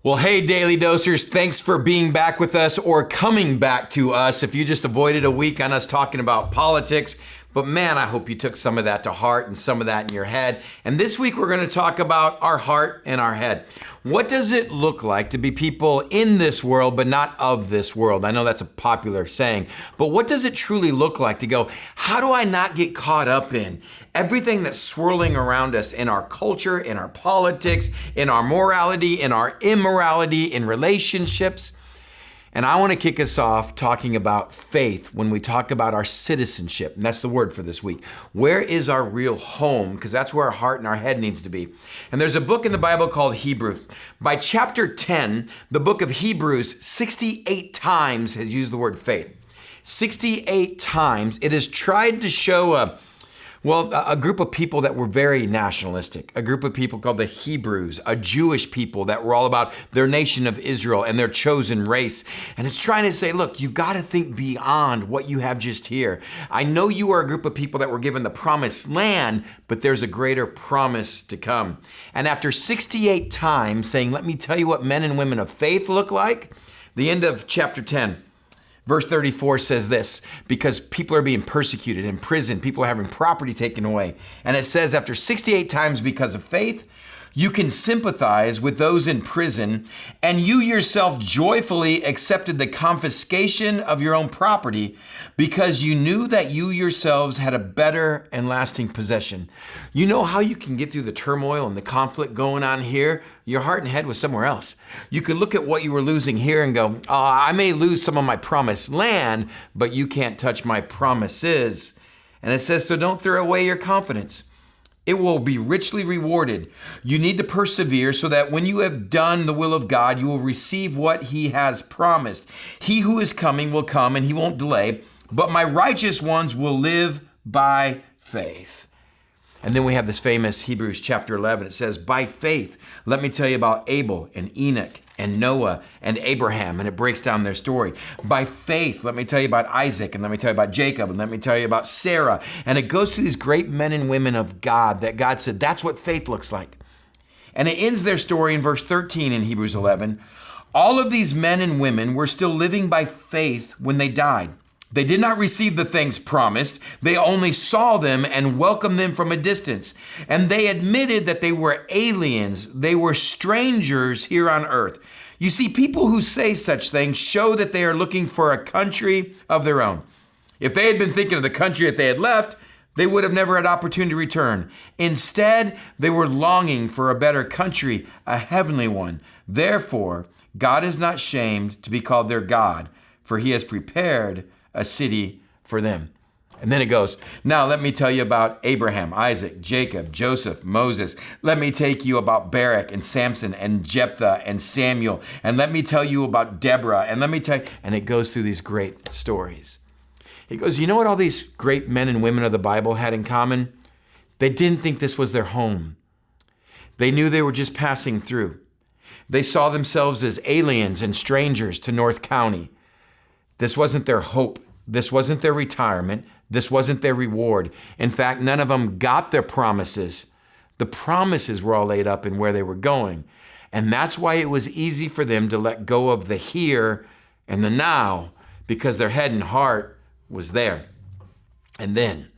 Well, hey, Daily Dosers, thanks for being back with us or coming back to us. If you just avoided a week on us talking about politics, but man, I hope you took some of that to heart and some of that in your head. And this week, we're going to talk about our heart and our head. What does it look like to be people in this world, but not of this world? I know that's a popular saying, but what does it truly look like to go, how do I not get caught up in everything that's swirling around us in our culture, in our politics, in our morality, in our immorality, in relationships? And I want to kick us off talking about faith when we talk about our citizenship. And that's the word for this week. Where is our real home? Because that's where our heart and our head needs to be. And there's a book in the Bible called Hebrews. By chapter 10, the book of Hebrews 68 times has used the word faith. 68 times it has tried to show a group of people that were very nationalistic, a group of people called the Hebrews, a Jewish people that were all about their nation of Israel and their chosen race. And it's trying to say, look, you got to think beyond what you have just here. I know you are a group of people that were given the promised land, but there's a greater promise to come. And after 68 times saying, let me tell you what men and women of faith look like, the end of chapter 10, Verse 34 says this, because people are being persecuted, in prison, people are having property taken away. And it says, after 68 times because of faith, you can sympathize with those in prison, and you yourself joyfully accepted the confiscation of your own property because you knew that you yourselves had a better and lasting possession. You know how you can get through the turmoil and the conflict going on here? Your heart and head was somewhere else. You could look at what you were losing here and go, I may lose some of my promised land, but you can't touch my promises. And it says, so don't throw away your confidence. It will be richly rewarded. You need to persevere so that when you have done the will of God, you will receive what he has promised. He who is coming will come and he won't delay, but my righteous ones will live by faith. And then we have this famous Hebrews chapter 11. It says, by faith, let me tell you about Abel and Enoch and Noah and Abraham, and it breaks down their story. By faith, let me tell you about Isaac, and let me tell you about Jacob, and let me tell you about Sarah. And it goes to these great men and women of God that God said, that's what faith looks like. And it ends their story in verse 13 in Hebrews 11. All of these men and women were still living by faith when they died. They did not receive the things promised. They only saw them and welcomed them from a distance. And they admitted that they were aliens. They were strangers here on earth. You see, people who say such things show that they are looking for a country of their own. If they had been thinking of the country that they had left, they would have never had opportunity to return. Instead, they were longing for a better country, a heavenly one. Therefore, God is not shamed to be called their God, for he has prepared a city for them. And then it goes, now let me tell you about Abraham, Isaac, Jacob, Joseph, Moses. Let me take you about Barak and Samson and Jephthah and Samuel. And let me tell you about Deborah. And let me tell you, and it goes through these great stories. It goes, you know what all these great men and women of the Bible had in common? They didn't think this was their home. They knew they were just passing through. They saw themselves as aliens and strangers to North County. This wasn't their hope. This wasn't their retirement. This wasn't their reward. In fact, none of them got their promises. The promises were all laid up in where they were going. And that's why it was easy for them to let go of the here and the now, because their head and heart was there. And then,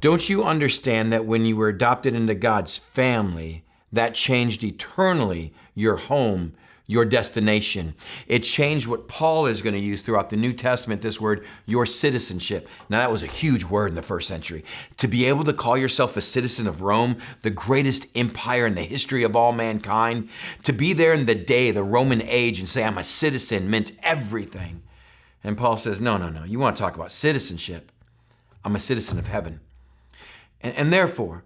don't you understand that when you were adopted into God's family, that changed eternally your home, your destination. It changed what Paul is going to use throughout the New Testament, this word, your citizenship. Now, that was a huge word in the first century. To be able to call yourself a citizen of Rome, the greatest empire in the history of all mankind, to be there in the day, the Roman age, and say, I'm a citizen, meant everything. And Paul says, no. You want to talk about citizenship? I'm a citizen of heaven. And therefore,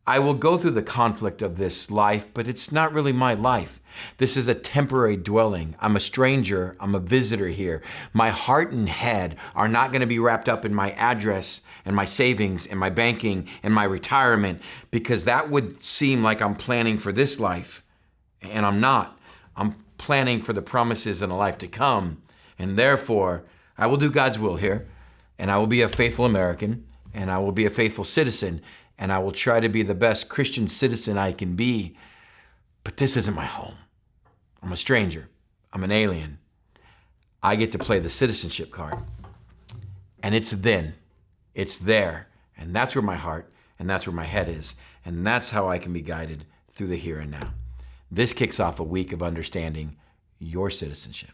I will go through the conflict of this life, but it's not really my life. This is a temporary dwelling. I'm a stranger. I'm a visitor here. My heart and head are not going to be wrapped up in my address and my savings and my banking and my retirement, because that would seem like I'm planning for this life, and I'm not. I'm planning for the promises in a life to come, and therefore I will do God's will here, and I will be a faithful American, and I will be a faithful citizen, and I will try to be the best Christian citizen I can be. But this isn't my home. I'm a stranger. I'm an alien. I get to play the citizenship card. And it's there. And that's where my heart and that's where my head is. And that's how I can be guided through the here and now. This kicks off a week of understanding your citizenship.